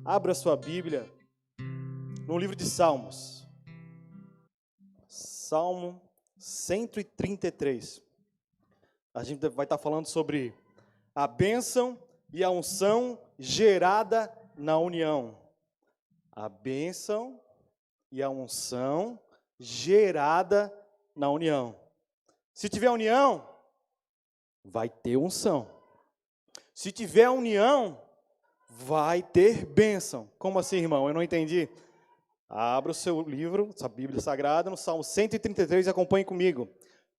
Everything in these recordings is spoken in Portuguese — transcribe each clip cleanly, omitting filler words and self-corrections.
Abra sua Bíblia no livro de Salmos. Salmo 133. A gente vai estar falando sobre a bênção e a unção gerada na união. A bênção e a unção gerada na união. Se tiver união, vai ter unção. Se tiver união, vai ter bênção. Como assim, irmão? Eu não entendi. Abra o seu livro, sua Bíblia Sagrada, no Salmo 133 e acompanhe comigo.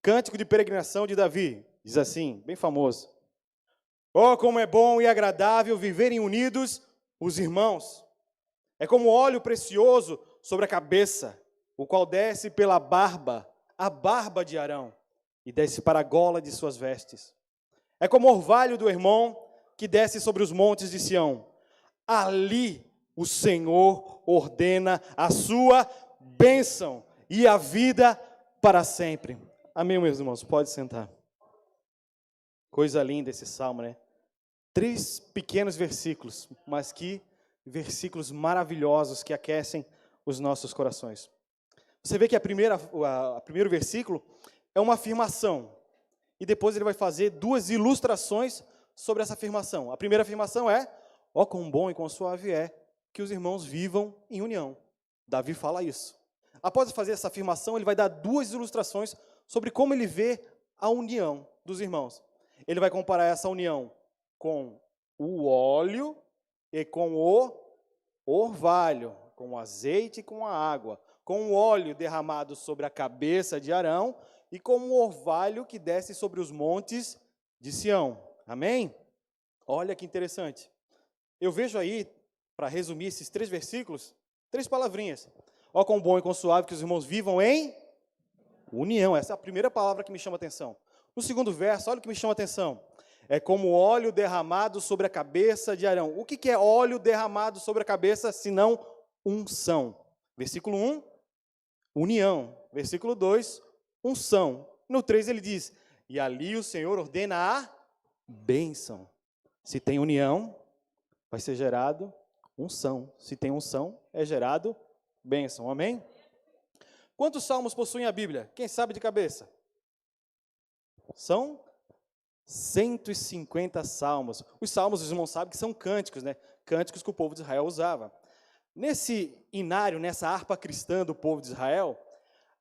Cântico de peregrinação de Davi. Diz assim, bem famoso. Oh, como é bom e agradável viverem unidos os irmãos. É como óleo precioso sobre a cabeça, o qual desce pela barba, a barba de Arão, e desce para a gola de suas vestes. É como o orvalho do Hermon, que desce sobre os montes de Sião. Ali o Senhor ordena a sua bênção e a vida para sempre. Amém, meus irmãos? Pode sentar. Coisa linda esse salmo, né? 3 pequenos versículos, mas que versículos maravilhosos que aquecem os nossos corações. Você vê que o primeiro versículo é uma afirmação. E depois ele vai fazer 2 ilustrações sobre essa afirmação. A primeira afirmação é: ó, quão bom e quão suave é que os irmãos vivam em união. Davi fala isso. Após fazer essa afirmação, ele vai dar 2 ilustrações sobre como ele vê a união dos irmãos. Ele vai comparar essa união com o óleo e com o orvalho, com o azeite e com a água, com o óleo derramado sobre a cabeça de Arão e com o orvalho que desce sobre os montes de Sião. Amém? Olha que interessante. Eu vejo aí, para resumir esses 3 versículos, 3 palavrinhas. Ó, quão bom e quão suave que os irmãos vivam em união. Essa é a primeira palavra que me chama a atenção. No segundo verso, olha o que me chama a atenção. É como óleo derramado sobre a cabeça de Arão. O que é óleo derramado sobre a cabeça, senão unção? Versículo 1, união. Versículo 2, unção. No 3 ele diz, e ali o Senhor ordena a bênção. Se tem união, vai ser gerado unção. Se tem unção, é gerado bênção. Amém? Quantos salmos possuem a Bíblia? Quem sabe de cabeça? São 150 salmos. Os salmos, os irmãos sabem que são cânticos, né? Cânticos que o povo de Israel usava. Nesse inário, nessa harpa cristã do povo de Israel,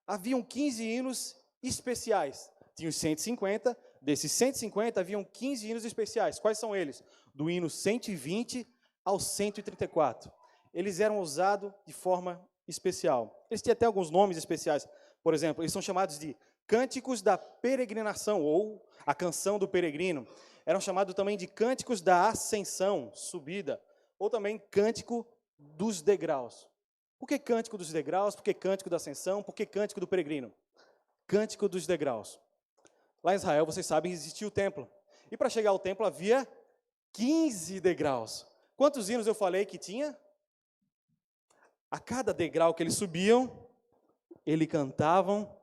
haviam 15 hinos especiais. Tinha os 150, desses 150 haviam 15 hinos especiais. Quais são eles? Do hino 120 ao 134. Eles eram usados de forma especial. Eles têm até alguns nomes especiais. Por exemplo, eles são chamados de cânticos da peregrinação, ou a canção do peregrino. Eram chamados também de cânticos da ascensão, subida, ou também cântico dos degraus. Por que cântico dos degraus? Por que cântico da ascensão? Por que cântico do peregrino? Cântico dos degraus. Lá em Israel, vocês sabem, existia o templo. E para chegar ao templo havia 15 degraus. Quantos hinos eu falei que tinha? A cada degrau que eles subiam, eles cantavam: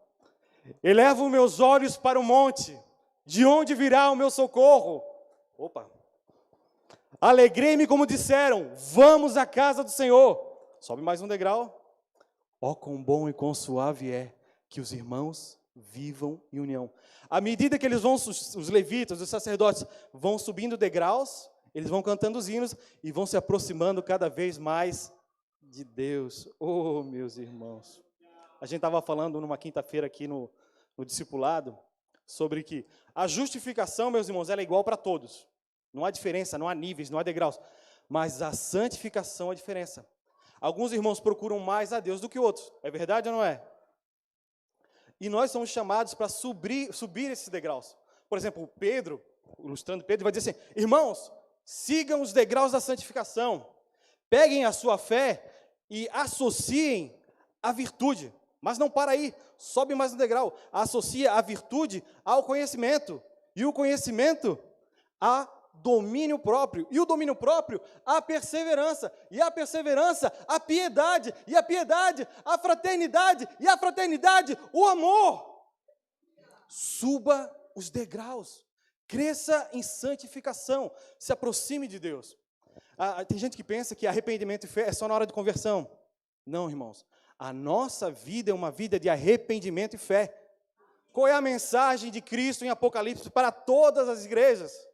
elevo meus olhos para o monte, de onde virá o meu socorro? Opa! Alegrei-me como disseram, vamos à casa do Senhor. Sobe mais um degrau. Ó, quão bom e quão suave é que os irmãos vivam em união. À medida que eles vão, os levitas, os sacerdotes, vão subindo degraus, eles vão cantando os hinos e vão se aproximando cada vez mais de Deus. Oh, meus irmãos. A gente estava falando numa quinta-feira aqui no discipulado, sobre que a justificação, meus irmãos, ela é igual para todos. Não há diferença, não há níveis, não há degraus. Mas a santificação é a diferença. Alguns irmãos procuram mais a Deus do que outros. É verdade ou não é? E nós somos chamados para subir esses degraus. Por exemplo, Pedro, ilustrando Pedro, vai dizer assim: irmãos, sigam os degraus da santificação. Peguem a sua fé e associem a virtude. Mas não para aí, sobe mais um degrau. Associa a virtude ao conhecimento. E o conhecimento a domínio próprio. E o domínio próprio a perseverança. E a perseverança a piedade. E a piedade a fraternidade. E a fraternidade o amor. Suba os degraus. Cresça em santificação. Se aproxime de Deus. Tem gente que pensa que arrependimento e fé é só na hora de conversão. Não, irmãos. A nossa vida é uma vida de arrependimento e fé. Qual é a mensagem de Cristo em Apocalipse para todas as igrejas?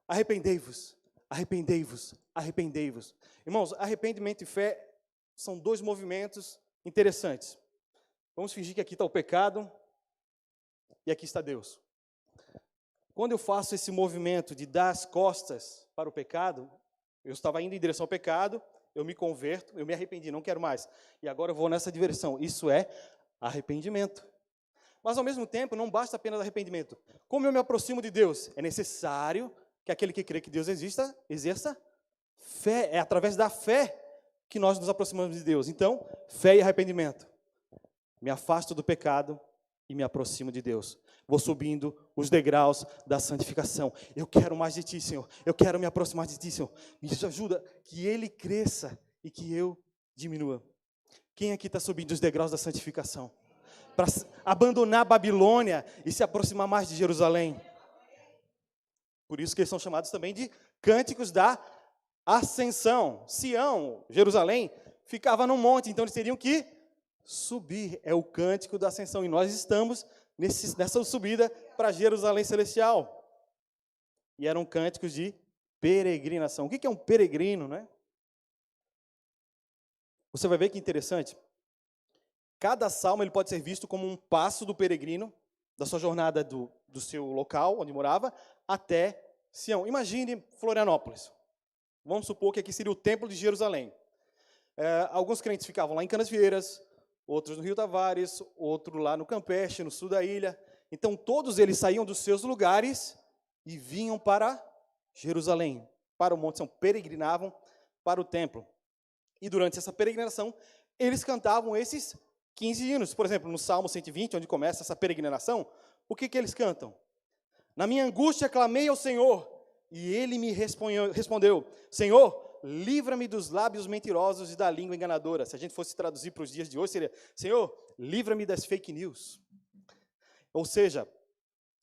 Arrependei-vos, arrependei-vos, arrependei-vos. Irmãos, arrependimento e fé são dois movimentos interessantes. Vamos fingir que aqui está o pecado e aqui está Deus. Quando eu faço esse movimento de dar as costas para o pecado, eu estava indo em direção ao pecado, eu me converto, eu me arrependi, não quero mais. E agora eu vou nessa direção. Isso é arrependimento. Mas, ao mesmo tempo, não basta apenas arrependimento. Como eu me aproximo de Deus? É necessário que aquele que crê que Deus exista, exerça fé. É através da fé que nós nos aproximamos de Deus. Então, fé e arrependimento. Me afasto do pecado e me aproximo de Deus. Vou subindo os degraus da santificação. Eu quero mais de Ti, Senhor. Eu quero me aproximar de Ti, Senhor. Me ajuda que Ele cresça e que eu diminua. Quem aqui está subindo os degraus da santificação? Para abandonar a Babilônia e se aproximar mais de Jerusalém. Por isso que eles são chamados também de cânticos da ascensão. Sião, Jerusalém, ficava num monte, então eles teriam que subir. É o cântico da ascensão. E nós estamos nessa subida para Jerusalém celestial. E eram cânticos de peregrinação. O que é um peregrino, né? Você vai ver que interessante. Cada salmo ele pode ser visto como um passo do peregrino, da sua jornada do seu local, onde morava, até Sião. Imagine Florianópolis. Vamos supor que aqui seria o Templo de Jerusalém. Alguns crentes ficavam lá em Canasvieiras, outros no Rio Tavares, outro lá no Campeche, no sul da ilha. Então, todos eles saíam dos seus lugares e vinham para Jerusalém, para o Monte Sião, peregrinavam para o templo. E durante essa peregrinação, eles cantavam esses 15 hinos. Por exemplo, no Salmo 120, onde começa essa peregrinação, o que eles cantam? Na minha angústia clamei ao Senhor, e Ele me respondeu, Senhor, livra-me dos lábios mentirosos e da língua enganadora. Se a gente fosse traduzir para os dias de hoje, seria, Senhor, livra-me das fake news. Ou seja,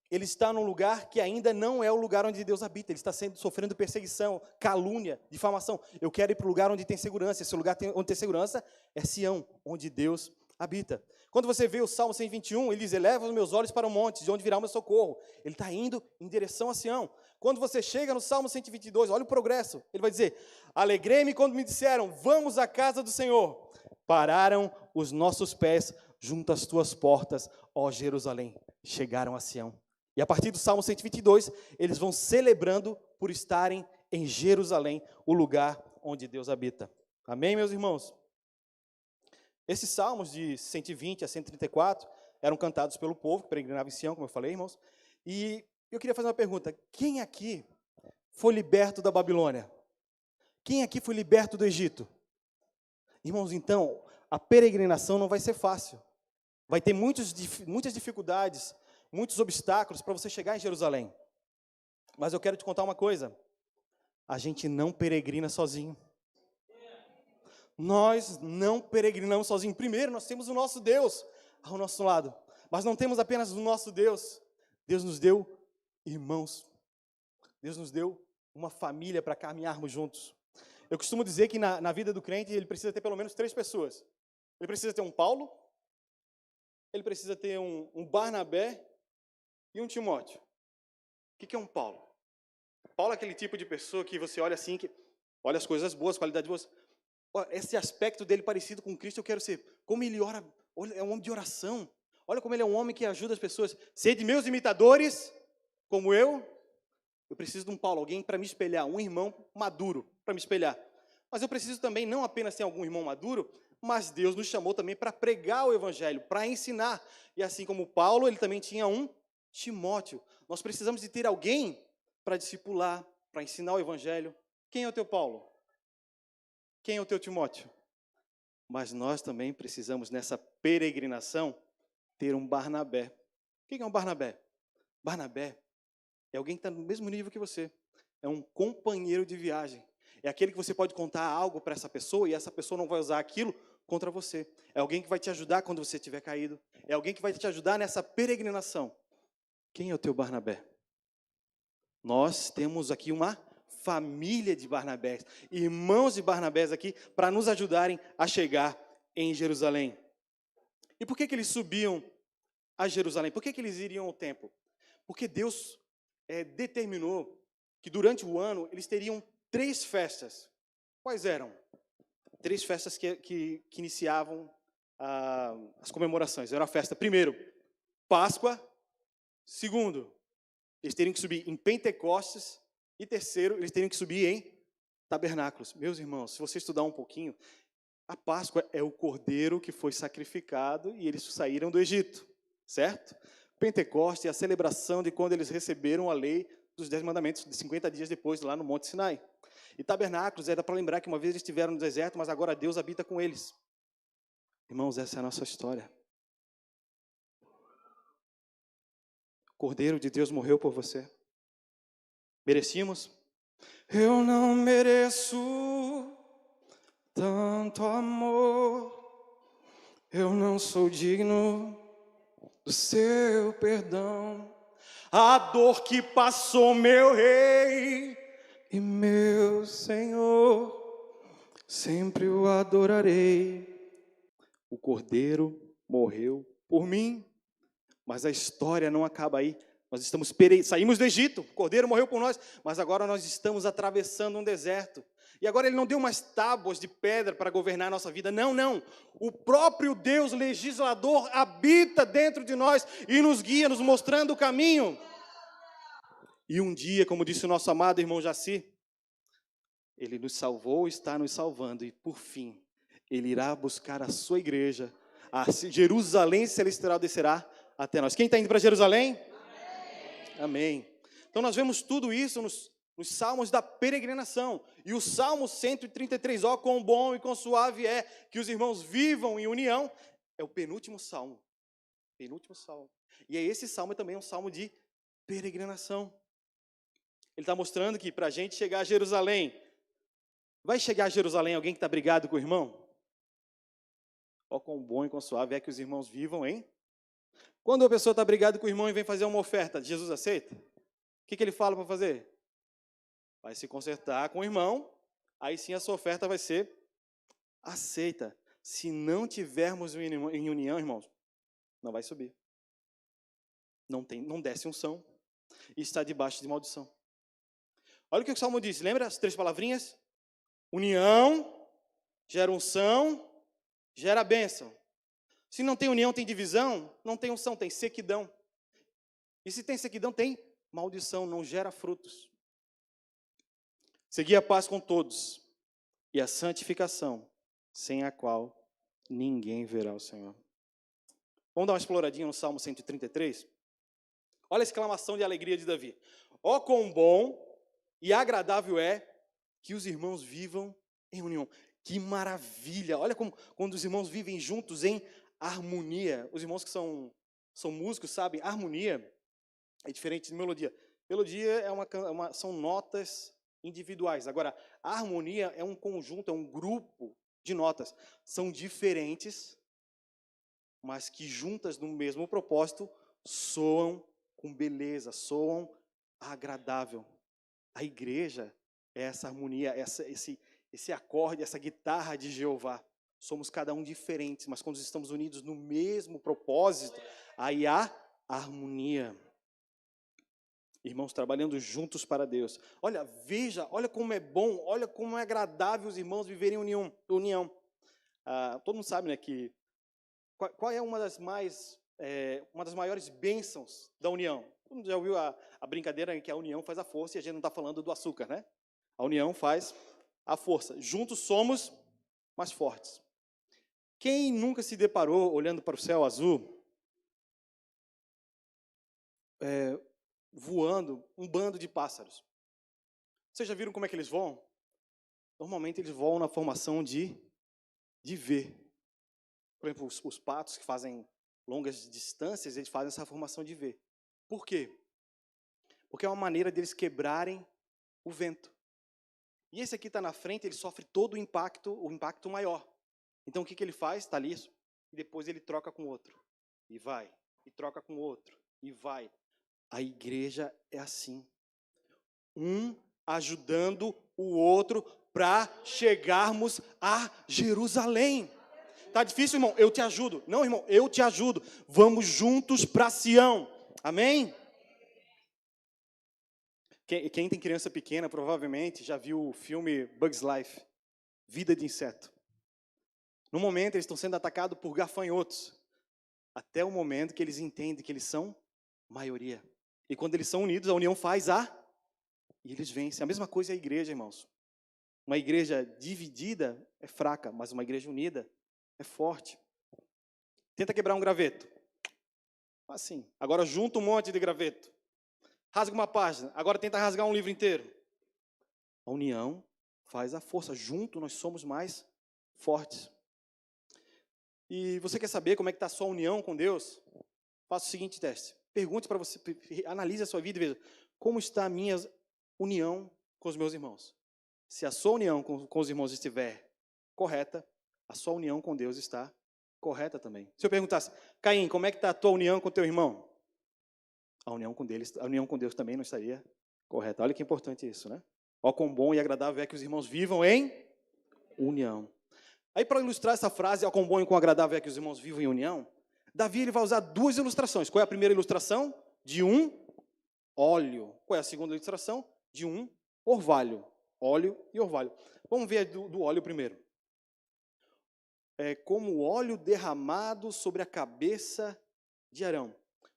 ele está num lugar que ainda não é o lugar onde Deus habita. Ele está sofrendo perseguição, calúnia, difamação. Eu quero ir para o lugar onde tem segurança. Esse lugar onde tem segurança é Sião, onde Deus habita. Quando você vê o Salmo 121, ele diz, eleva os meus olhos para o monte, de onde virá o meu socorro. Ele está indo em direção a Sião. Quando você chega no Salmo 122, olha o progresso. Ele vai dizer, alegrei-me quando me disseram, vamos à casa do Senhor. Pararam os nossos pés junto às tuas portas, ó Jerusalém. Chegaram a Sião. E a partir do Salmo 122, eles vão celebrando por estarem em Jerusalém, o lugar onde Deus habita. Amém, meus irmãos? Esses salmos de 120 a 134 eram cantados pelo povo que peregrinava em Sião, como eu falei, irmãos. E eu queria fazer uma pergunta. Quem aqui foi liberto da Babilônia? Quem aqui foi liberto do Egito? Irmãos, então, a peregrinação não vai ser fácil. Vai ter muitas dificuldades, muitos obstáculos para você chegar em Jerusalém. Mas eu quero te contar uma coisa. A gente não peregrina sozinho. Nós não peregrinamos sozinhos. Primeiro, nós temos o nosso Deus ao nosso lado. Mas não temos apenas o nosso Deus. Deus nos deu irmãos. Deus nos deu uma família para caminharmos juntos. Eu costumo dizer que na vida do crente, ele precisa ter pelo menos 3 pessoas. Ele precisa ter um Paulo, ele precisa ter um Barnabé e um Timóteo. O que é um Paulo? Paulo é aquele tipo de pessoa que você olha assim, que olha as coisas boas, qualidades boas. Esse aspecto dele parecido com Cristo, eu quero ser. Como ele ora, é um homem de oração. Olha como ele é um homem que ajuda as pessoas. Sede meus imitadores, como eu preciso de um Paulo, alguém para me espelhar, um irmão maduro para me espelhar. Mas eu preciso também não apenas ter algum irmão maduro, mas Deus nos chamou também para pregar o evangelho, para ensinar. E assim como Paulo, ele também tinha um Timóteo. Nós precisamos de ter alguém para discipular, para ensinar o evangelho. Quem é o teu Paulo? Quem é o teu Timóteo? Mas nós também precisamos, nessa peregrinação, ter um Barnabé. Quem é um Barnabé? Barnabé é alguém que está no mesmo nível que você. É um companheiro de viagem. É aquele que você pode contar algo para essa pessoa e essa pessoa não vai usar aquilo contra você. É alguém que vai te ajudar quando você estiver caído. É alguém que vai te ajudar nessa peregrinação. Quem é o teu Barnabé? Nós temos aqui uma família de Barnabé, irmãos de Barnabé aqui, para nos ajudarem a chegar em Jerusalém. E por que eles subiam a Jerusalém? Por que eles iriam ao templo? Porque Deus determinou que durante o ano eles teriam 3 festas. Quais eram? 3 festas que iniciavam as comemorações. Era a festa, primeiro, Páscoa. Segundo, eles teriam que subir em Pentecostes. E terceiro, eles teriam que subir em tabernáculos. Meus irmãos, se você estudar um pouquinho, a Páscoa é o cordeiro que foi sacrificado e eles saíram do Egito, certo? Pentecostes é a celebração de quando eles receberam a lei dos 10 mandamentos, de 50 dias depois, lá no Monte Sinai. E tabernáculos era para lembrar que uma vez eles estiveram no deserto, mas agora Deus habita com eles. Irmãos, essa é a nossa história. O Cordeiro de Deus morreu por você. Merecíamos? Eu não mereço tanto amor. Eu não sou digno do seu perdão. A dor que passou meu rei e meu Senhor, sempre o adorarei. O Cordeiro morreu por mim, mas a história não acaba aí. Nós saímos do Egito, o Cordeiro morreu por nós, mas agora nós estamos atravessando um deserto. E agora ele não deu mais tábuas de pedra para governar a nossa vida. Não, não. O próprio Deus legislador habita dentro de nós e nos guia, nos mostrando o caminho. E um dia, como disse o nosso amado irmão Jaci, ele nos salvou, está nos salvando. E por fim, ele irá buscar a sua igreja. A Jerusalém celestial descerá até nós. Quem está indo para Jerusalém? Amém. Então nós vemos tudo isso nos salmos da peregrinação. E o Salmo 133, ó, quão bom e quão suave é que os irmãos vivam em união, é o penúltimo salmo. Penúltimo salmo. E esse salmo é também um salmo de peregrinação. Ele está mostrando que para a gente chegar a Jerusalém, vai chegar a Jerusalém alguém que está brigado com o irmão? Ó, quão bom e quão suave é que os irmãos vivam, hein? Quando a pessoa está brigada com o irmão e vem fazer uma oferta, Jesus aceita? O que ele fala para fazer? Vai se consertar com o irmão, aí sim a sua oferta vai ser aceita. Se não tivermos em união, irmãos, não vai subir. Não desce unção e está debaixo de maldição. Olha o que o Salmo diz, lembra as 3 palavrinhas? União, gera unção, gera bênção. Se não tem união, tem divisão, não tem unção, tem sequidão. E se tem sequidão, tem maldição, não gera frutos. Segui a paz com todos e a santificação, sem a qual ninguém verá o Senhor. Vamos dar uma exploradinha no Salmo 133? Olha a exclamação de alegria de Davi. Ó, quão bom e agradável é que os irmãos vivam em união. Que maravilha! Olha como quando os irmãos vivem juntos em harmonia. Os irmãos que são músicos sabem, harmonia é diferente de melodia. Melodia são notas individuais. Agora, a harmonia é um conjunto, é um grupo de notas. São diferentes, mas que juntas no mesmo propósito soam com beleza, soam agradável. A igreja é essa harmonia, esse acorde, essa guitarra de Jeová. Somos cada um diferentes, mas quando estamos unidos no mesmo propósito, aí há harmonia. Irmãos, trabalhando juntos para Deus. Olha, veja, olha como é bom, olha como é agradável os irmãos viverem em união. Todo mundo sabe, né, que qual é uma das maiores bênçãos da união? Todo mundo já ouviu a brincadeira em que a união faz a força e a gente não está falando do açúcar, né? A união faz a força. Juntos somos mais fortes. Quem nunca se deparou olhando para o céu azul, voando um bando de pássaros? Vocês já viram como é que eles voam? Normalmente eles voam na formação de V. Por exemplo, os patos que fazem longas distâncias, eles fazem essa formação de V. Por quê? Porque é uma maneira deles quebrarem o vento. E esse aqui está na frente, ele sofre todo o impacto maior. Então o que ele faz? Está ali, e depois ele troca com outro. E vai, e troca com outro, e vai. A igreja é assim. Um ajudando o outro para chegarmos a Jerusalém. Tá difícil, irmão? Eu te ajudo. Não, irmão, eu te ajudo. Vamos juntos para Sião. Amém? Quem tem criança pequena, provavelmente, já viu o filme Bugs Life, Vida de Inseto. No momento, eles estão sendo atacados por gafanhotos. Até o momento que eles entendem que eles são maioria. E quando eles são unidos, a união faz e eles vencem. A mesma coisa é a igreja, irmãos. Uma igreja dividida é fraca, mas uma igreja unida é forte. Tenta quebrar um graveto. Assim. Agora junta um monte de graveto. Rasga uma página. Agora tenta rasgar um livro inteiro. A união faz a força. Junto nós somos mais fortes. E você quer saber como é que está a sua união com Deus? Faça o seguinte teste. Pergunte para você, analise a sua vida e veja como está a minha união com os meus irmãos. Se a sua união com os irmãos estiver correta, a sua união com Deus está correta também. Se eu perguntasse, Caim, como é que está a tua união com o teu irmão? A união com Deus também não estaria correta. Olha que importante isso, né? Ó, quão bom e agradável é que os irmãos vivam em união. Aí, para ilustrar essa frase, ó, quão bom e quão agradável é que os irmãos vivam em união, Davi ele vai usar duas ilustrações. Qual é a primeira ilustração? De um óleo. Qual é a segunda ilustração? De um orvalho. Óleo e orvalho. Vamos ver do óleo primeiro. É como o óleo derramado sobre a cabeça de Arão.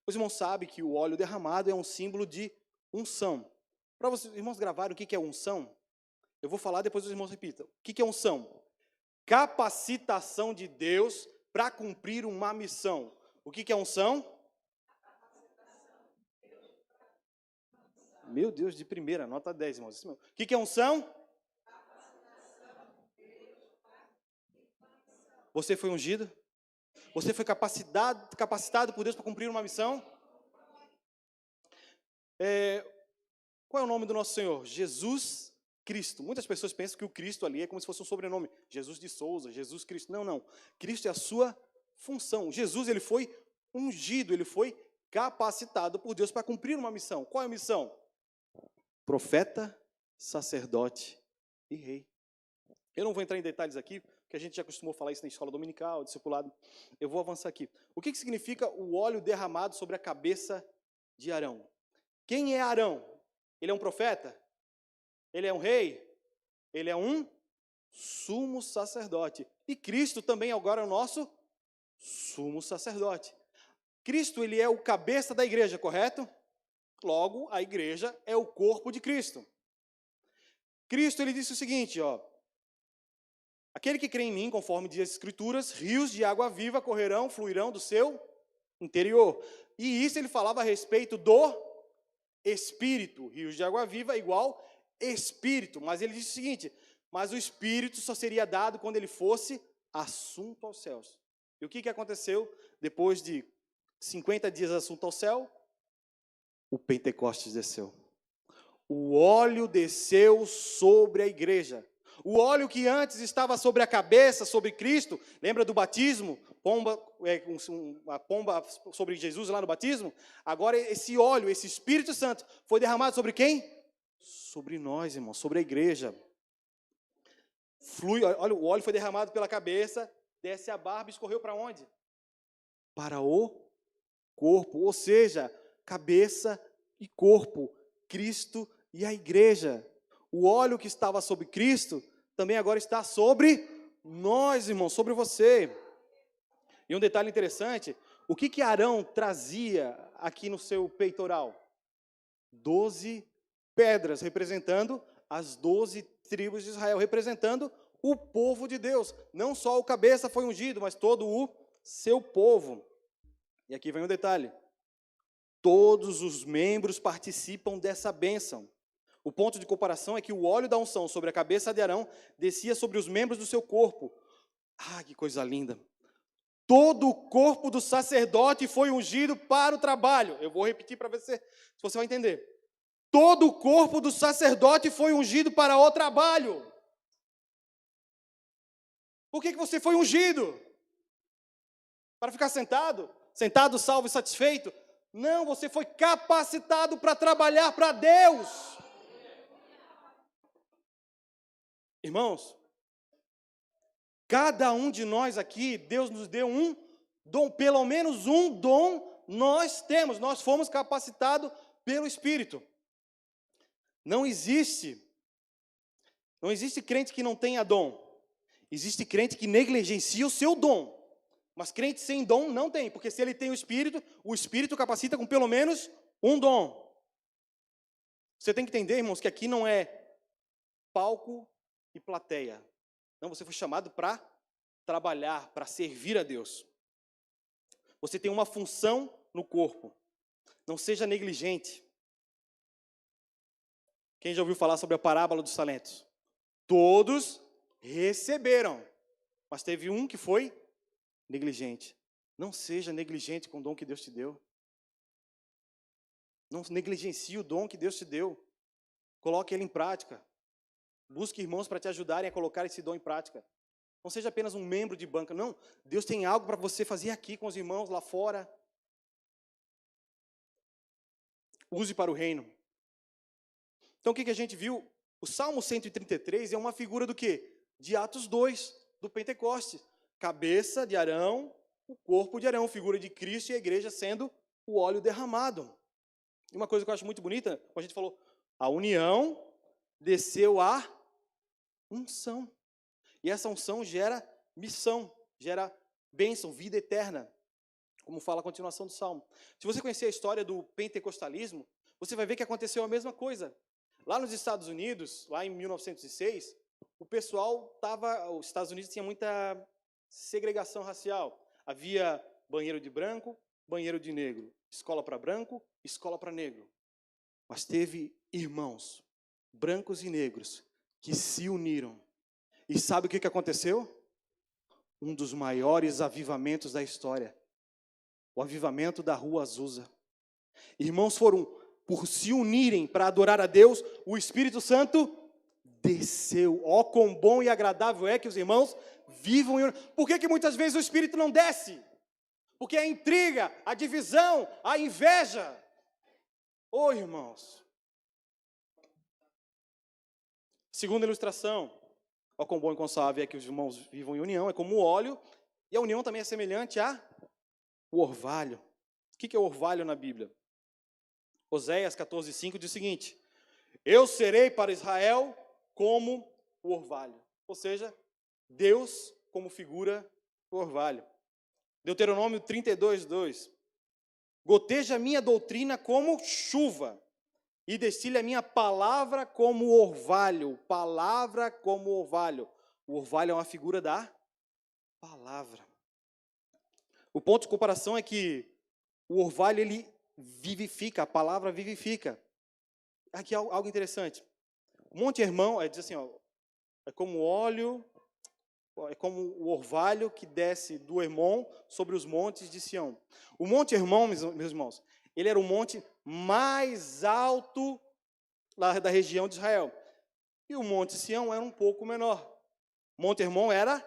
Os irmãos sabem que o óleo derramado é um símbolo de unção. Para vocês, irmãos, gravarem o que é unção, eu vou falar, depois os irmãos repitam. O que é unção? Capacitação de Deus para cumprir uma missão. O que é unção? Meu Deus, de primeira, nota 10, irmãos. O que é unção? Você foi ungido? Você foi capacitado por Deus para cumprir uma missão? Qual é o nome do nosso Senhor? Jesus Cristo. Muitas pessoas pensam que o Cristo ali é como se fosse um sobrenome. Jesus de Souza, Jesus Cristo. Não, não. Cristo é a sua função. Jesus, ele foi ungido, ele foi capacitado por Deus para cumprir uma missão. Qual é a missão? Profeta, sacerdote e rei. Eu não vou entrar em detalhes aqui, porque a gente já costumou falar isso na escola dominical, discipulado. Eu vou avançar aqui. O que significa o óleo derramado sobre a cabeça de Arão? Quem é Arão? Ele é um profeta? Ele é um rei? Ele é um sumo sacerdote. E Cristo também agora é o nosso sumo sacerdote. Cristo, ele é o cabeça da igreja, correto? Logo, a igreja é o corpo de Cristo. Cristo, ele disse o seguinte, ó. Aquele que crê em mim, conforme diz as Escrituras, rios de água viva correrão, fluirão do seu interior. E isso ele falava a respeito do Espírito. Rios de água viva igual Espírito. Mas ele disse o seguinte, mas o Espírito só seria dado quando ele fosse assunto aos céus. E o que aconteceu depois de 50 dias assunto ao céu? O Pentecostes desceu. O óleo desceu sobre a igreja. O óleo que antes estava sobre a cabeça, sobre Cristo, lembra do batismo? A pomba sobre Jesus lá no batismo? Agora esse óleo, esse Espírito Santo, foi derramado sobre quem? Sobre nós, irmãos, sobre a igreja. Flui, olha, o óleo foi derramado pela cabeça, desce a barba e escorreu para onde? Para o corpo, ou seja, cabeça e corpo, Cristo e a igreja. O óleo que estava sobre Cristo também agora está sobre nós, irmãos, sobre você. E um detalhe interessante, o que Arão trazia aqui no seu peitoral? 12 pedras, representando as 12 tribos de Israel, representando o povo de Deus. Não só o cabeça foi ungido, mas todo o seu povo. E aqui vem um detalhe. Todos os membros participam dessa bênção. O ponto de comparação é que o óleo da unção sobre a cabeça de Arão descia sobre os membros do seu corpo. Ah, que coisa linda! Todo o corpo do sacerdote foi ungido para o trabalho. Eu vou repetir para ver se você vai entender. Todo o corpo do sacerdote foi ungido para o trabalho. Por que você foi ungido? Para ficar sentado? Sentado, salvo e satisfeito? Não, você foi capacitado para trabalhar para Deus. Irmãos, cada um de nós aqui, Deus nos deu um dom, pelo menos um dom nós temos, nós fomos capacitados pelo Espírito. Não existe crente que não tenha dom. Existe crente que negligencia o seu dom. Mas crente sem dom não tem, porque se ele tem o Espírito capacita com pelo menos um dom. Você tem que entender, irmãos, que aqui não é palco e plateia. Não, você foi chamado para trabalhar, para servir a Deus. Você tem uma função no corpo. Não seja negligente. Quem já ouviu falar sobre a parábola dos talentos? Todos receberam, mas teve um que foi negligente. Não seja negligente com o dom que Deus te deu. Não negligencie o dom que Deus te deu. Coloque ele em prática. Busque irmãos para te ajudarem a colocar esse dom em prática. Não seja apenas um membro de banca. Não, Deus tem algo para você fazer aqui com os irmãos lá fora. Use para o reino. Então o que a gente viu? O Salmo 133 é uma figura do quê? De Atos 2, do Pentecostes. Cabeça de Arão, o corpo de Arão, figura de Cristo e a igreja sendo o óleo derramado. E uma coisa que eu acho muito bonita, como a gente falou, a união desceu a unção. E essa unção gera missão, gera bênção, vida eterna, como fala a continuação do Salmo. Se você conhecer a história do pentecostalismo, você vai ver que aconteceu a mesma coisa. Lá nos Estados Unidos, lá em 1906, os Estados Unidos tinha muita segregação racial. Havia banheiro de branco, banheiro de negro, escola para branco, escola para negro. Mas teve irmãos, brancos e negros, que se uniram. E sabe o que aconteceu? Um dos maiores avivamentos da história. O avivamento da Rua Azusa. Irmãos foram, por se unirem para adorar a Deus, o Espírito Santo desceu. Ó, quão bom e agradável é que os irmãos vivam em união. Por que muitas vezes o Espírito não desce? Porque a intriga, a divisão, a inveja. Ô, irmãos. Segunda ilustração. Ó, quão bom e quão suave é que os irmãos vivam em união. É como o óleo. E a união também é semelhante ao orvalho. O que é o orvalho na Bíblia? Oséias 14:5 diz o seguinte: eu serei para Israel como o orvalho. Ou seja, Deus como figura do orvalho. Deuteronômio 32:2. Goteja a minha doutrina como chuva, e destile a minha palavra como orvalho. Palavra como orvalho. O orvalho é uma figura da palavra. O ponto de comparação é que o orvalho, ele vivifica, a palavra vivifica. Aqui algo interessante. O Monte Hermão, diz assim, ó, é como óleo, é como o orvalho que desce do Hermon sobre os montes de Sião. O Monte Hermon, meus irmãos, ele era o monte mais alto lá da região de Israel. E o Monte Sião era um pouco menor. O Monte Hermon era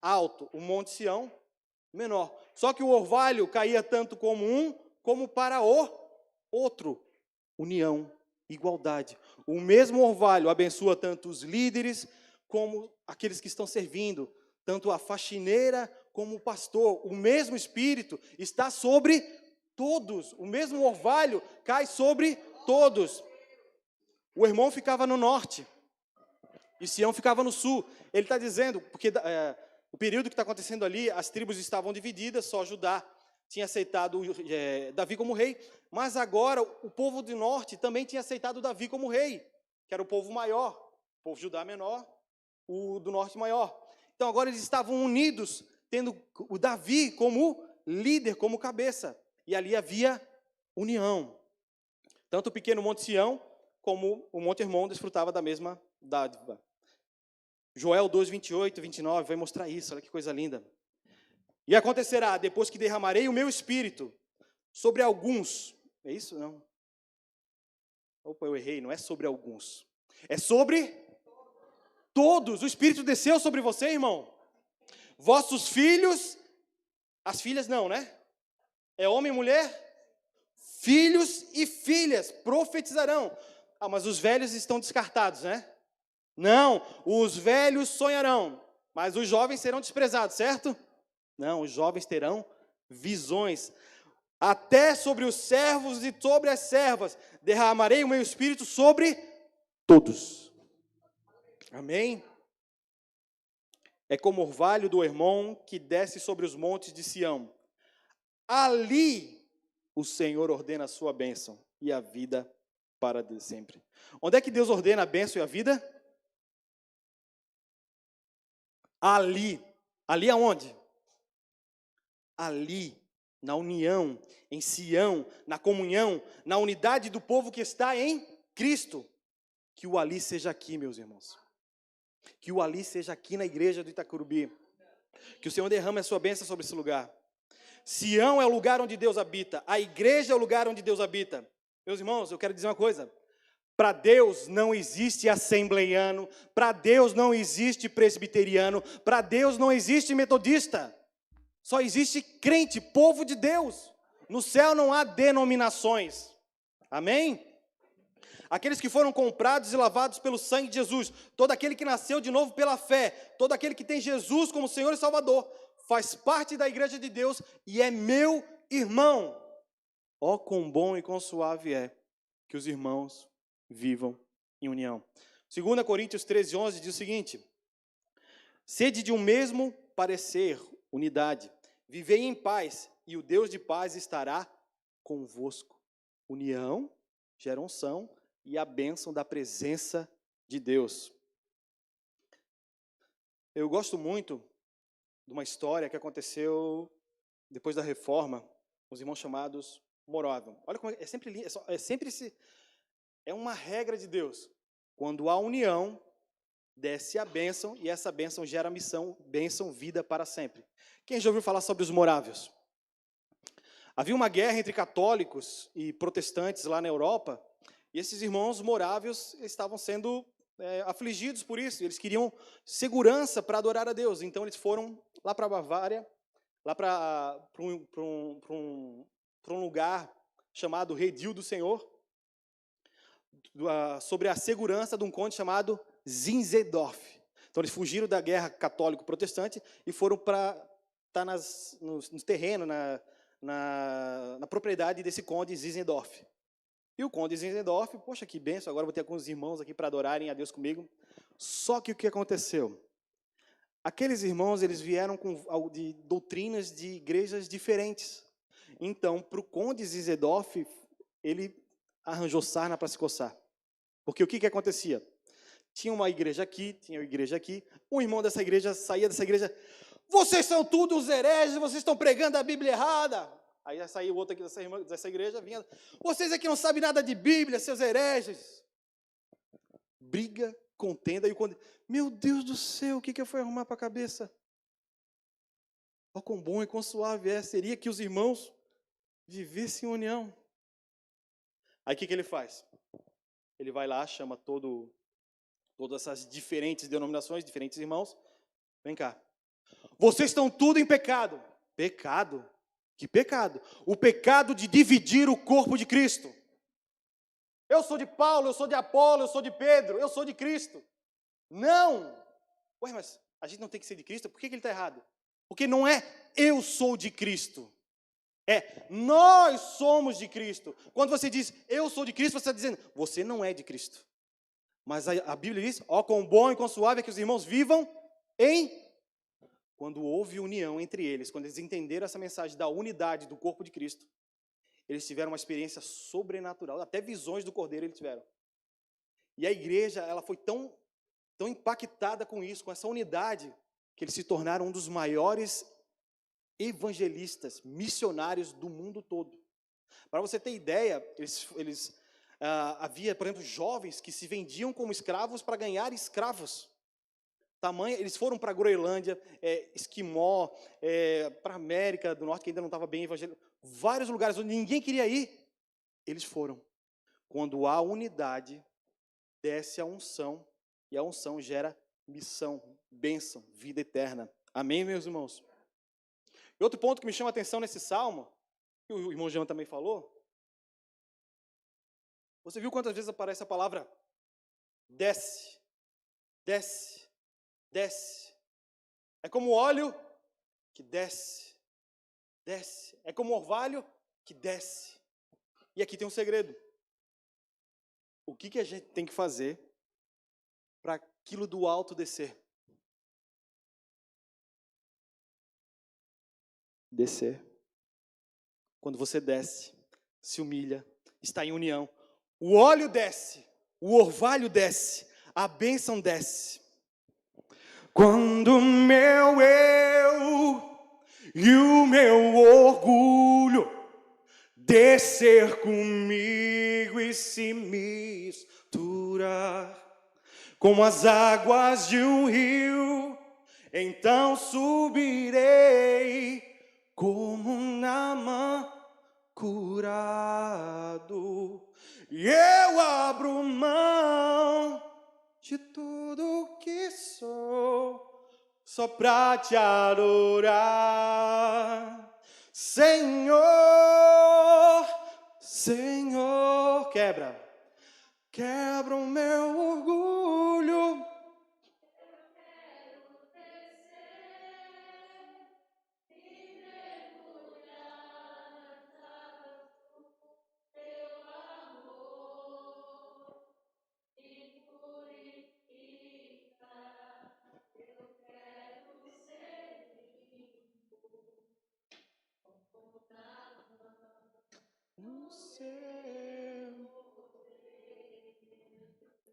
alto, o Monte Sião menor. Só que o orvalho caía tanto como um, como para o outro. União, igualdade. O mesmo orvalho abençoa tanto os líderes como aqueles que estão servindo, tanto a faxineira como o pastor. O mesmo Espírito está sobre todos. O mesmo orvalho cai sobre todos. O irmão ficava no norte e Sião ficava no sul. Ele está dizendo, porque o período que está acontecendo ali, as tribos estavam divididas, só Judá tinha aceitado Davi como rei, mas agora o povo do norte também tinha aceitado Davi como rei, que era o povo maior, o povo Judá menor, o do norte maior. Então agora eles estavam unidos, tendo o Davi como líder, como cabeça, e ali havia união. Tanto o pequeno Monte Sião, como o Monte Hermon desfrutava da mesma dádiva. Joel 2, 28, 29 vai mostrar isso, olha que coisa linda. E acontecerá, depois que derramarei o meu espírito sobre alguns. É isso? Não. Opa, eu errei, não é sobre alguns. É sobre todos. O Espírito desceu sobre você, irmão. Vossos filhos, as filhas não, né? É homem e mulher? Filhos e filhas profetizarão. Ah, mas os velhos estão descartados, né? Não, os velhos sonharão, mas os jovens serão desprezados, certo? Não, os jovens terão visões. Até sobre os servos e sobre as servas derramarei o meu espírito sobre todos. Amém? É como o orvalho do Hermon que desce sobre os montes de Sião. Ali o Senhor ordena a sua bênção e a vida para de sempre. Onde é que Deus ordena a bênção e a vida? Ali. Ali aonde? Ali, na união, em Sião, na comunhão, na unidade do povo que está em Cristo. Que o ali seja aqui, meus irmãos. Que o ali seja aqui na igreja do Itacurubi. Que o Senhor derrame a sua bênção sobre esse lugar. Sião é o lugar onde Deus habita. A igreja é o lugar onde Deus habita. Meus irmãos, eu quero dizer uma coisa. Para Deus não existe assembleiano. Para Deus não existe presbiteriano. Para Deus não existe metodista. Só existe crente, povo de Deus. No céu não há denominações. Amém? Aqueles que foram comprados e lavados pelo sangue de Jesus, todo aquele que nasceu de novo pela fé, todo aquele que tem Jesus como Senhor e Salvador, faz parte da igreja de Deus e é meu irmão. Ó, quão bom e quão suave é que os irmãos vivam em união. 2 Coríntios 13:11 diz o seguinte: sede de um mesmo parecer, unidade, vivei em paz, e o Deus de paz estará convosco. União gera unção e a bênção da presença de Deus. Eu gosto muito de uma história que aconteceu depois da reforma, os irmãos chamados Moravian. Olha como é sempre lindo, é uma regra de Deus. Quando há união, desce a bênção, e essa bênção gera missão, bênção, vida para sempre. Quem já ouviu falar sobre os morávios? Havia uma guerra entre católicos e protestantes lá na Europa, e esses irmãos morávios estavam sendo afligidos por isso. Eles queriam segurança para adorar a Deus. Então eles foram lá para a Bavária, lá para um lugar chamado Redil do Senhor, sobre a segurança de um conde chamado Zinzendorf. Então eles fugiram da guerra católico-protestante e foram para estar no terreno, na propriedade desse conde Zinzendorf. E o conde Zinzendorf, poxa, que benção, agora vou ter alguns irmãos aqui para adorarem a Deus comigo. Só que o que aconteceu? Aqueles irmãos, eles vieram de doutrinas de igrejas diferentes. Então, para o conde Zinzendorf, ele arranjou sarna para se coçar. Porque o que acontecia? Tinha uma igreja aqui, tinha uma igreja aqui, um irmão dessa igreja saía dessa igreja, vocês são todos hereges, vocês estão pregando a Bíblia errada. Aí já saiu outro aqui dessa igreja, vinha, vocês aqui não sabem nada de Bíblia, seus hereges. Briga, contenda, e o conde, meu Deus do céu, o que eu fui arrumar para a cabeça? Ó, quão bom e quão suave seria que os irmãos vivessem em união. Aí o que ele faz? Ele vai lá, chama todas essas diferentes denominações, diferentes irmãos, vem cá. Vocês estão tudo em pecado. Pecado? Que pecado? O pecado de dividir o corpo de Cristo. Eu sou de Paulo, eu sou de Apolo, eu sou de Pedro, eu sou de Cristo. Não! Ué, mas a gente não tem que ser de Cristo? Por que ele está errado? Porque não é eu sou de Cristo. É nós somos de Cristo. Quando você diz eu sou de Cristo, você está dizendo você não é de Cristo. Mas a Bíblia diz, ó, quão bom e quão suave é que os irmãos vivam em... Quando houve união entre eles, quando eles entenderam essa mensagem da unidade do corpo de Cristo, eles tiveram uma experiência sobrenatural, até visões do Cordeiro eles tiveram. E a igreja, ela foi tão impactada com isso, com essa unidade, que eles se tornaram um dos maiores evangelistas, missionários do mundo todo. Para você ter ideia, havia, por exemplo, jovens que se vendiam como escravos para ganhar escravos. Eles foram para a Groenlândia, Esquimó, para a América do Norte, que ainda não estava bem evangélico, vários lugares onde ninguém queria ir, eles foram. Quando há unidade, desce a unção, e a unção gera missão, bênção, vida eterna. Amém, meus irmãos? E outro ponto que me chama a atenção nesse salmo, que o irmão Jean também falou, você viu quantas vezes aparece a palavra desce? desce, desce. É como óleo que desce, desce. É como orvalho que desce. E aqui tem um segredo. O que a gente tem que fazer para aquilo do alto descer? Descer. Quando você desce, se humilha, está em união. O óleo desce, o orvalho desce, a bênção desce. Quando meu eu e o meu orgulho descer comigo e se misturar com as águas de um rio, então subirei como Naamã curado, e eu abro mão de tudo que sou, só pra te adorar, Senhor, Senhor. Quebra o meu orgulho.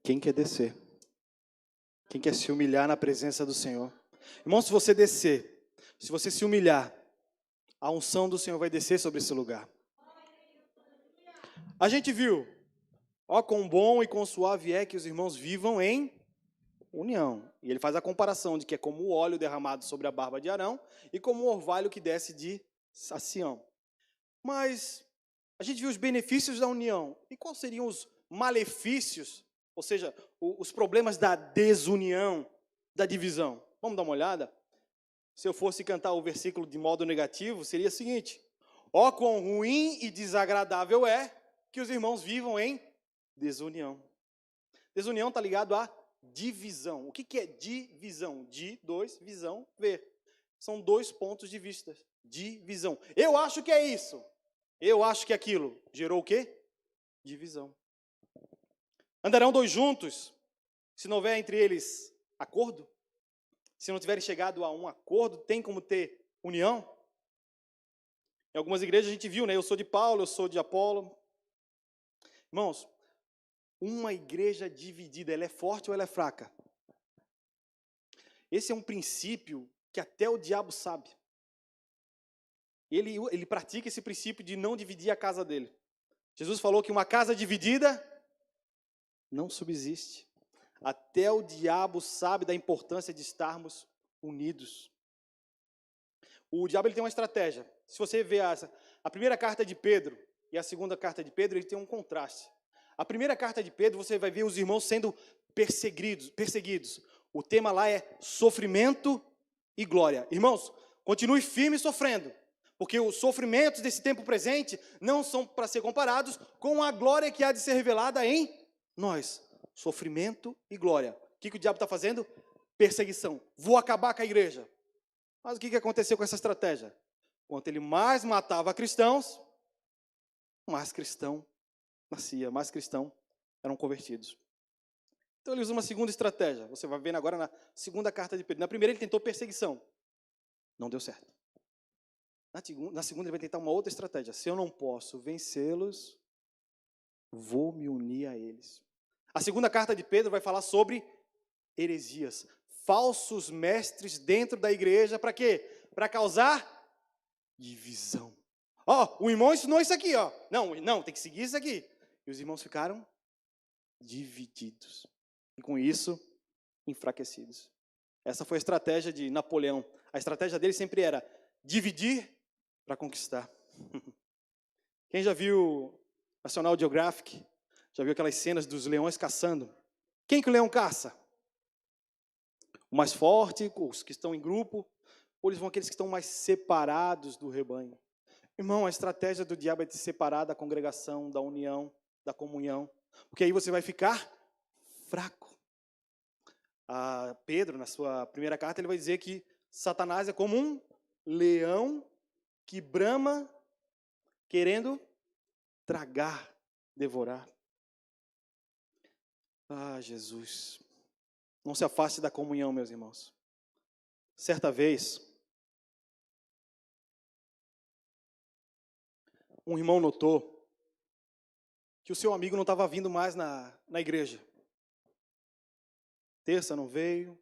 Quem quer descer? Quem quer se humilhar na presença do Senhor? Irmão, se você descer, se você se humilhar, a unção do Senhor vai descer sobre esse lugar. A gente viu, ó, quão bom e quão suave é que os irmãos vivam em união. E ele faz a comparação de que é como o óleo derramado sobre a barba de Arão e como o orvalho que desce de Sião. Mas a gente viu os benefícios da união. E quais seriam os malefícios, ou seja, os problemas da desunião, da divisão? Vamos dar uma olhada? Se eu fosse cantar o versículo de modo negativo, seria o seguinte: ó, quão ruim e desagradável é que os irmãos vivam em desunião. Desunião está ligado a divisão. O que é divisão? Di, dois, visão, ver. São dois pontos de vista. Divisão. Eu acho que é isso. Eu acho que é aquilo. Gerou o quê? Divisão. Andarão dois juntos, se não houver entre eles acordo? Se não tiverem chegado a um acordo, tem como ter união? Em algumas igrejas a gente viu, né? Eu sou de Paulo, eu sou de Apolo. Irmãos, uma igreja dividida, ela é forte ou ela é fraca? Esse é um princípio que até o diabo sabe. Ele pratica esse princípio de não dividir a casa dele. Jesus falou que uma casa dividida não subsiste. Até o diabo sabe da importância de estarmos unidos. O diabo ele tem uma estratégia. Se você vê a primeira carta de Pedro e a segunda carta de Pedro, ele tem um contraste. A primeira carta de Pedro, você vai ver os irmãos sendo perseguidos. O tema lá é sofrimento e glória. Irmãos, continue firme sofrendo, porque os sofrimentos desse tempo presente não são para ser comparados com a glória que há de ser revelada em nós. Sofrimento e glória. O que o diabo está fazendo? Perseguição. Vou acabar com a igreja. Mas o que aconteceu com essa estratégia? Quanto ele mais matava cristãos, mais cristão nascia, mais cristãos eram convertidos. Então ele usa uma segunda estratégia. Você vai ver agora na segunda carta de Pedro. Na primeira ele tentou perseguição. Não deu certo. Na segunda ele vai tentar uma outra estratégia. Se eu não posso vencê-los, vou me unir a eles. A segunda carta de Pedro vai falar sobre heresias. Falsos mestres dentro da igreja. Para quê? Para causar divisão. Ó, o irmão ensinou isso aqui, ó. Não, tem que seguir isso aqui. E os irmãos ficaram divididos. E com isso, enfraquecidos. Essa foi a estratégia de Napoleão. A estratégia dele sempre era dividir para conquistar. Quem já viu National Geographic? Já viu aquelas cenas dos leões caçando? Quem que o leão caça? O mais forte, os que estão em grupo, ou eles vão aqueles que estão mais separados do rebanho? Irmão, a estratégia do diabo é te separar da congregação, da união, da comunhão, porque aí você vai ficar fraco. a Pedro, na sua primeira carta, ele vai dizer que Satanás é como um leão que brama querendo tragar, devorar. Ah, Jesus. Não se afaste da comunhão, meus irmãos. Certa vez, um irmão notou que o seu amigo não estava vindo mais na igreja. Terça não veio,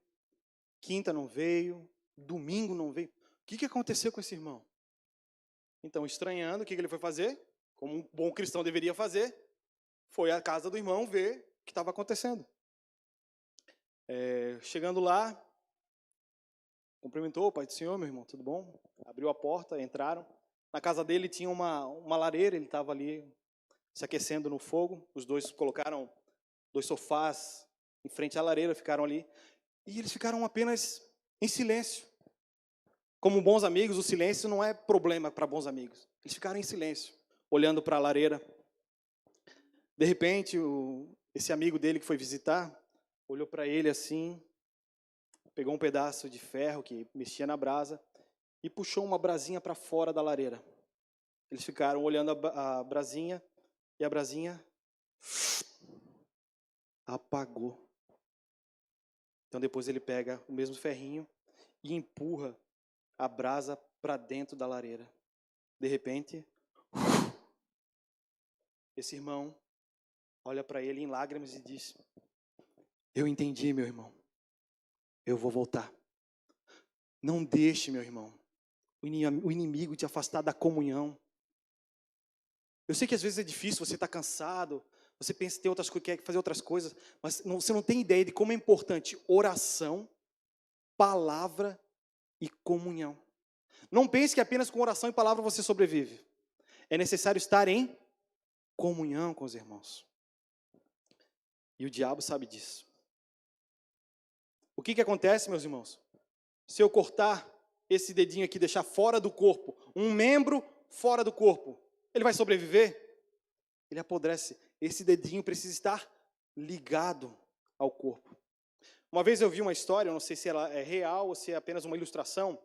quinta não veio, domingo não veio. O que aconteceu com esse irmão? Então, estranhando, o que ele foi fazer? Como um bom cristão deveria fazer, foi à casa do irmão ver o que estava acontecendo. Chegando lá, cumprimentou o pai do Senhor, meu irmão, tudo bom? Abriu a porta, entraram. Na casa dele tinha uma lareira, ele estava ali se aquecendo no fogo. Os dois colocaram 2 sofás em frente à lareira, ficaram ali. E eles ficaram apenas em silêncio. Como bons amigos, o silêncio não é problema para bons amigos. Eles ficaram em silêncio, olhando para a lareira. De repente, esse amigo dele que foi visitar, olhou para ele assim, pegou um pedaço de ferro que mexia na brasa e puxou uma brasinha para fora da lareira. Eles ficaram olhando a brasinha e a brasinha apagou. Então depois ele pega o mesmo ferrinho e empurra a brasa para dentro da lareira. De repente, esse irmão olha para ele em lágrimas e diz: eu entendi, meu irmão. Eu vou voltar. Não deixe, meu irmão, o inimigo te afastar da comunhão. Eu sei que às vezes é difícil, você está cansado, você pensa em ter outras coisas, quer fazer outras coisas, mas você não tem ideia de como é importante oração, palavra e comunhão. Não pense que apenas com oração e palavra você sobrevive. É necessário estar em comunhão com os irmãos. E o diabo sabe disso. O que acontece, meus irmãos? Se eu cortar esse dedinho aqui, deixar fora do corpo, um membro fora do corpo, ele vai sobreviver? Ele apodrece. Esse dedinho precisa estar ligado ao corpo. Uma vez eu vi uma história, eu não sei se ela é real ou se é apenas uma ilustração,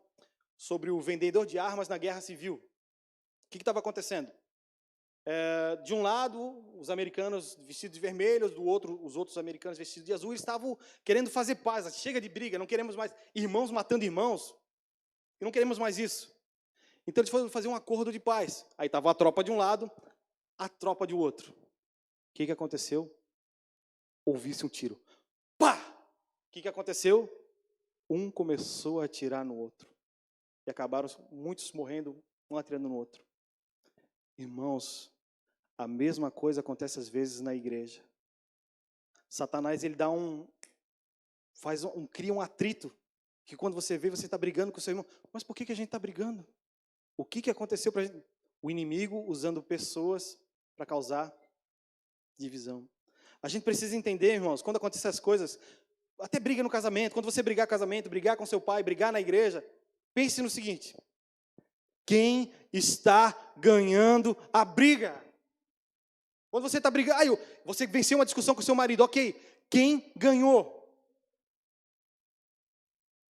sobre o vendedor de armas na Guerra Civil. O que estava acontecendo? De um lado, os americanos vestidos de vermelho, do outro, os outros americanos vestidos de azul, eles estavam querendo fazer paz. Chega de briga, não queremos mais irmãos matando irmãos. E não queremos mais isso. Então eles foram fazer um acordo de paz. Aí estava a tropa de um lado, a tropa de outro. O que aconteceu? Ouvi-se um tiro. Pá! O que aconteceu? Um começou a atirar no outro. E acabaram muitos morrendo, um atirando no outro. Irmãos, a mesma coisa acontece às vezes na igreja. Satanás, ele cria um atrito, que quando você vê, você está brigando com o seu irmão. Mas por que a gente está brigando? O que aconteceu para a gente? O inimigo usando pessoas para causar divisão. A gente precisa entender, irmãos, quando acontecem essas coisas, até briga no casamento, quando você brigar no casamento, brigar com seu pai, brigar na igreja, pense no seguinte: quem está ganhando a briga? Quando você está brigando, você venceu uma discussão com seu marido, ok, quem ganhou?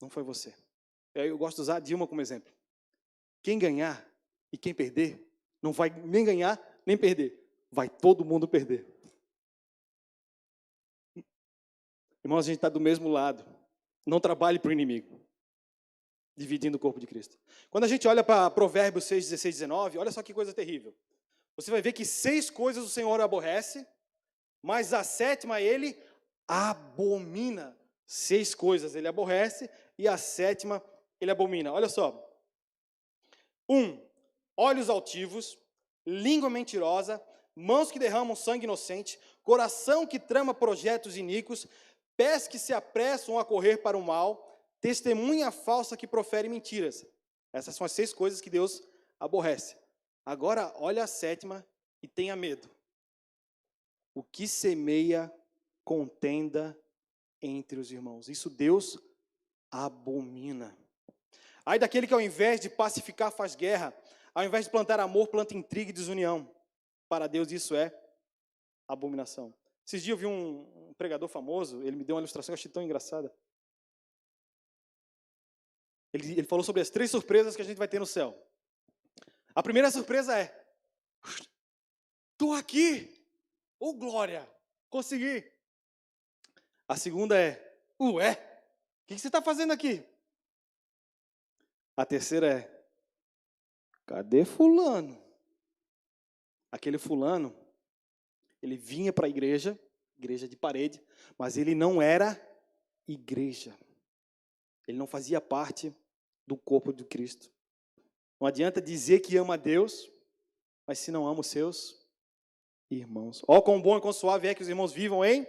Não foi você. Eu gosto de usar a Dilma como exemplo. Quem ganhar e quem perder, não vai nem ganhar, nem perder. Vai todo mundo perder. Irmãos, a gente está do mesmo lado. Não trabalhe para o inimigo. Dividindo o corpo de Cristo. Quando a gente olha para Provérbios 6, 16, 19, olha só que coisa terrível. Você vai ver que 6 coisas o Senhor aborrece, mas a 7ª ele abomina. 6 coisas ele aborrece e a 7ª ele abomina. Olha só. 1. Olhos altivos, língua mentirosa, mãos que derramam sangue inocente, coração que trama projetos iníquos, pés que se apressam a correr para o mal, testemunha falsa que profere mentiras. Essas são as 6 coisas que Deus aborrece. Agora, olha a 7ª e tenha medo. O que semeia contenda entre os irmãos. Isso Deus abomina. Ai daquele que ao invés de pacificar faz guerra, ao invés de plantar amor, planta intriga e desunião. Para Deus isso é abominação. Esses dias eu vi um pregador famoso, ele me deu uma ilustração que eu achei tão engraçada. Ele falou sobre as 3 surpresas que a gente vai ter no céu. A primeira surpresa é: estou aqui! Oh, glória! Consegui! A segunda é: ué, o que você está fazendo aqui? A terceira é: cadê fulano? Aquele fulano, ele vinha para a igreja de parede, mas ele não era igreja. Ele não fazia parte do corpo de Cristo. Não adianta dizer que ama a Deus, mas se não ama os seus irmãos. Ó, quão bom e quão suave é que os irmãos vivam, hein?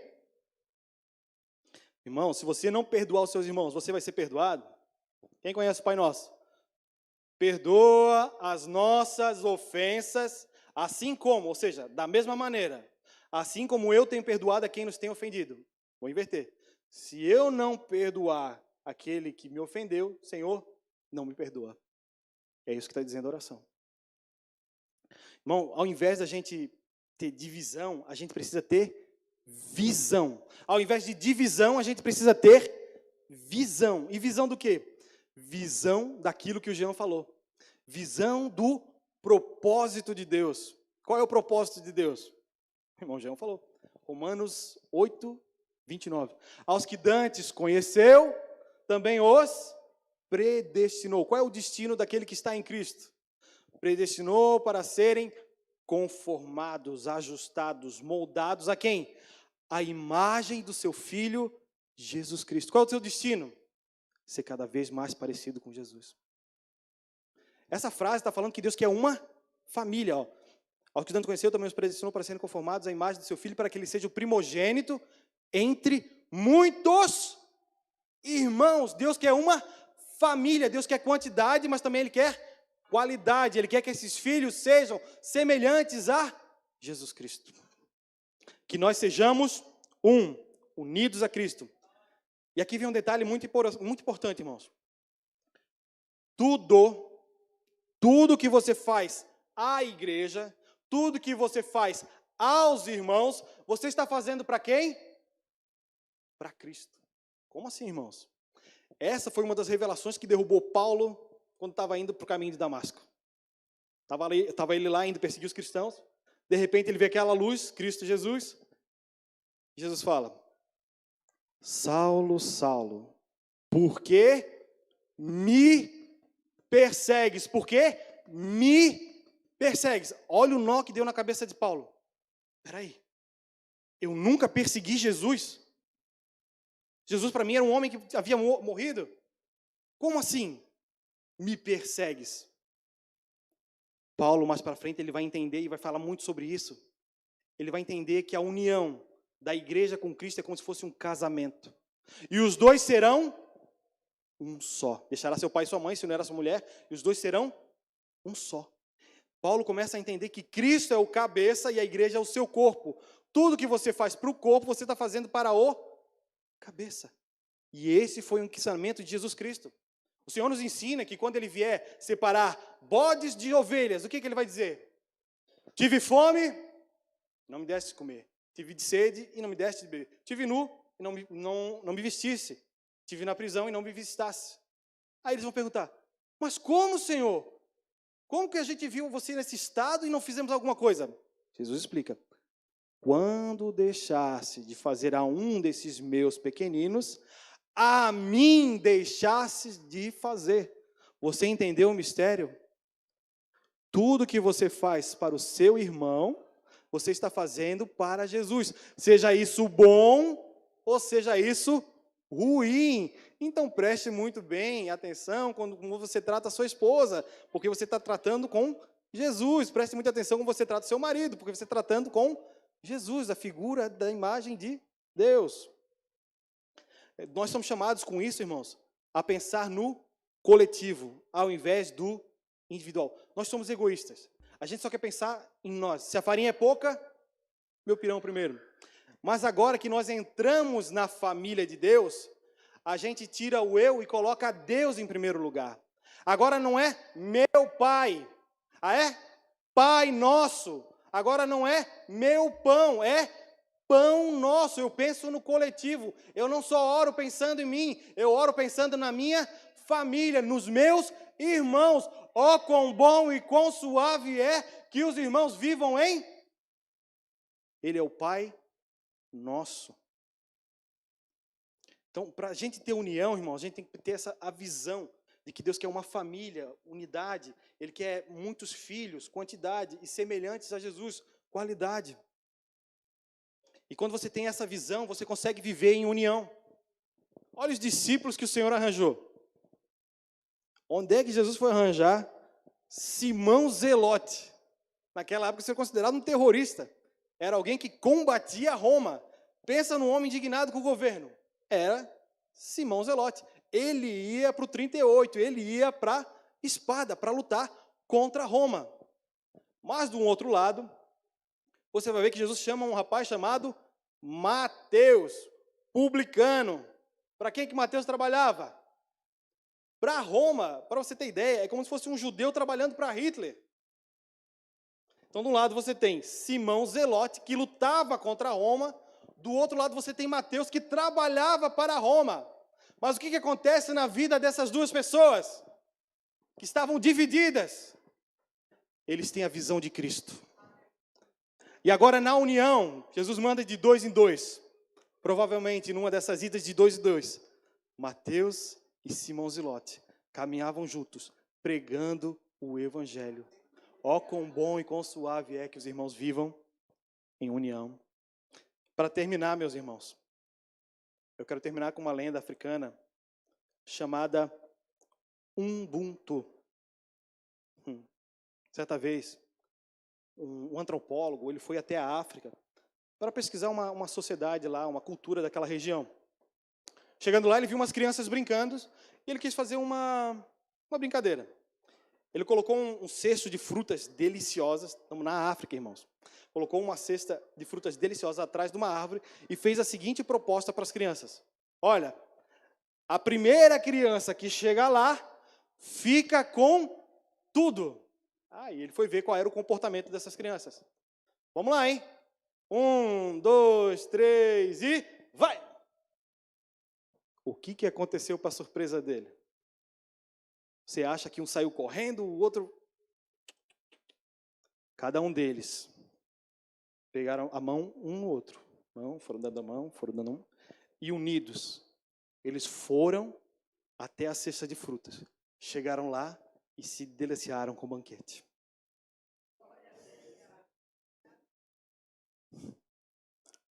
Irmão, se você não perdoar os seus irmãos, você vai ser perdoado? Quem conhece o Pai Nosso? Perdoa as nossas ofensas, assim como, ou seja, da mesma maneira, assim como eu tenho perdoado a quem nos tem ofendido. Vou inverter. Se eu não perdoar aquele que me ofendeu, Senhor, não me perdoa. É isso que está dizendo a oração. Irmão, ao invés da gente ter divisão, a gente precisa ter visão. Ao invés de divisão, a gente precisa ter visão. E visão do quê? Visão daquilo que o Jean falou. Visão do propósito de Deus. Qual é o propósito de Deus? O irmão Jean falou. Romanos 8, 29. Aos que dantes conheceu, também os predestinou. Qual é o destino daquele que está em Cristo? Predestinou para serem conformados, ajustados, moldados a quem? A imagem do seu Filho, Jesus Cristo. Qual é o seu destino? Ser cada vez mais parecido com Jesus. Essa frase está falando que Deus quer uma família. Ó. Aos que tanto conheceu, também os predestinou para serem conformados à imagem do seu Filho, para que ele seja o primogênito entre muitos irmãos. Deus quer uma família. Deus quer quantidade, mas também Ele quer qualidade. Ele quer que esses filhos sejam semelhantes a Jesus Cristo. Que nós sejamos unidos a Cristo. E aqui vem um detalhe muito importante, irmãos. Tudo que você faz à igreja, tudo que você faz aos irmãos, você está fazendo para quem? Para Cristo. Como assim, irmãos? Essa foi uma das revelações que derrubou Paulo quando estava indo para o caminho de Damasco. Estava ele lá indo perseguir os cristãos. De repente ele vê aquela luz, Cristo Jesus. Jesus fala: Saulo, Saulo, por que me persegues? Por que me persegues? Olha o nó que deu na cabeça de Paulo. Espera aí, eu nunca persegui Jesus? Jesus para mim era um homem que havia morrido? Como assim? Me persegues? Paulo, mais para frente, ele vai entender e vai falar muito sobre isso. Ele vai entender que a união da igreja com Cristo é como se fosse um casamento. E os dois serão um só. Deixará seu pai e sua mãe, se não era sua mulher, e os dois serão um só. Paulo começa a entender que Cristo é o cabeça e a igreja é o seu corpo. Tudo que você faz para o corpo, você está fazendo para o cabeça. E esse foi o ensinamento de Jesus Cristo. O Senhor nos ensina que quando Ele vier separar bodes de ovelhas, o que Ele vai dizer? Tive fome, não me deste de comer. Tive de sede e não me deste de beber. Tive nu e não me vestisse. Tive na prisão e não me visitasse. Aí eles vão perguntar: mas como, Senhor? Como que a gente viu você nesse estado e não fizemos alguma coisa? Jesus explica: quando deixasse de fazer a um desses meus pequeninos, a mim deixasse de fazer. Você entendeu o mistério? Tudo que você faz para o seu irmão, você está fazendo para Jesus. Seja isso bom ou seja isso ruim. Então preste muito bem atenção quando você trata a sua esposa, porque você está tratando com Jesus. Preste muita atenção quando você trata o seu marido, porque você está tratando com Jesus, a figura da imagem de Deus. Nós somos chamados com isso, irmãos, a pensar no coletivo, ao invés do individual. Nós somos egoístas. A gente só quer pensar em nós. Se a farinha é pouca, meu pirão primeiro. Mas agora que nós entramos na família de Deus, a gente tira o eu e coloca Deus em primeiro lugar. Agora não é meu pai, é Pai nosso. Agora não é meu pão, é pão nosso. Eu penso no coletivo. Eu não só oro pensando em mim, eu oro pensando na minha família, nos meus irmãos. Ó, quão bom e quão suave é que os irmãos vivam em... Ele é o Pai nosso. Então, para a gente ter união, irmãos, a gente tem que ter a visão de que Deus quer uma família, unidade. Ele quer muitos filhos, quantidade, e semelhantes a Jesus, qualidade. E quando você tem essa visão, você consegue viver em união. Olha os discípulos que o Senhor arranjou. Onde é que Jesus foi arranjar Simão Zelote? Naquela época, você era considerado um terrorista. Era alguém que combatia Roma. Pensa num homem indignado com o governo. Era Simão Zelote. Ele ia para o 38, ele ia para a espada, para lutar contra Roma. Mas, do outro lado, você vai ver que Jesus chama um rapaz chamado Mateus, publicano. Para quem que Mateus trabalhava? Para Roma, para você ter ideia, é como se fosse um judeu trabalhando para Hitler. Então, de um lado você tem Simão Zelote, que lutava contra Roma. Do outro lado você tem Mateus, que trabalhava para Roma. Mas o que acontece na vida dessas duas pessoas? Que estavam divididas. Eles têm a visão de Cristo. E agora na união, Jesus manda de 2 em 2. Provavelmente numa dessas idas de 2 em 2. Mateus e Simão Zelote caminhavam juntos, pregando o Evangelho. Ó, quão bom e quão suave é que os irmãos vivam em união. Para terminar, meus irmãos, eu quero terminar com uma lenda africana chamada Ubuntu. Certa vez, um antropólogo, ele foi até a África para pesquisar uma sociedade lá, uma cultura daquela região. Chegando lá, ele viu umas crianças brincando e ele quis fazer uma brincadeira. Ele colocou um cesto de frutas deliciosas, estamos na África, irmãos. Colocou uma cesta de frutas deliciosas atrás de uma árvore e fez a seguinte proposta para as crianças. Olha, a primeira criança que chega lá, fica com tudo. Aí ele foi ver qual era o comportamento dessas crianças. Vamos lá, hein? 1, 2, 3 e vai! O que aconteceu para a surpresa dele? Você acha que um saiu correndo, o outro... Cada um deles pegaram a mão um no outro. Foram dando a mão, foram dando um. E unidos, eles foram até a cesta de frutas. Chegaram lá e se deliciaram com o banquete.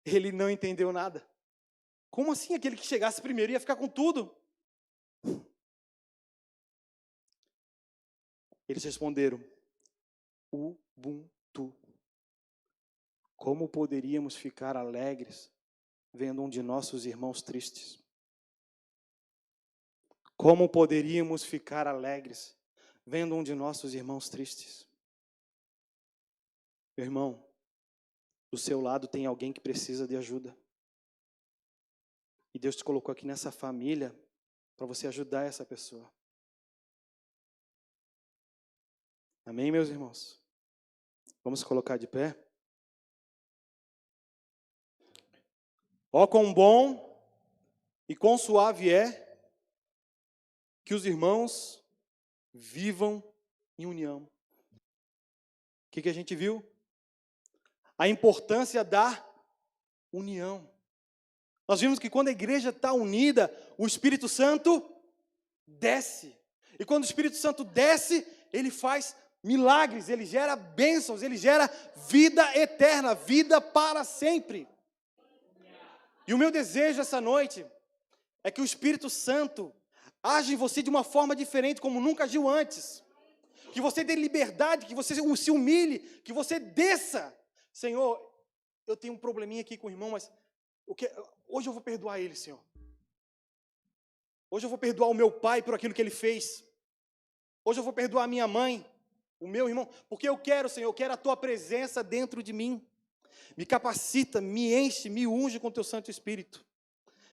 Ele não entendeu nada. Como assim aquele que chegasse primeiro ia ficar com tudo? Eles responderam, Ubuntu. Como poderíamos ficar alegres vendo um de nossos irmãos tristes? Como poderíamos ficar alegres vendo um de nossos irmãos tristes? Meu irmão, do seu lado tem alguém que precisa de ajuda. E Deus te colocou aqui nessa família para você ajudar essa pessoa. Amém, meus irmãos? Vamos colocar de pé? Ó, quão bom e quão suave é que os irmãos vivam em união. O que a gente viu? A importância da união. Nós vimos que quando a igreja está unida, o Espírito Santo desce. E quando o Espírito Santo desce, ele faz milagres, ele gera bênçãos, ele gera vida eterna, vida para sempre. E o meu desejo essa noite é que o Espírito Santo age em você de uma forma diferente, como nunca agiu antes. Que você dê liberdade, que você se humilhe, que você desça. Senhor, eu tenho um probleminha aqui com o irmão, mas hoje eu vou perdoar ele, Senhor. Hoje eu vou perdoar o meu pai por aquilo que ele fez. Hoje eu vou perdoar a minha mãe, o meu irmão, porque eu quero, Senhor, eu quero a Tua presença dentro de mim. Me capacita, me enche, me unge com Teu Santo Espírito.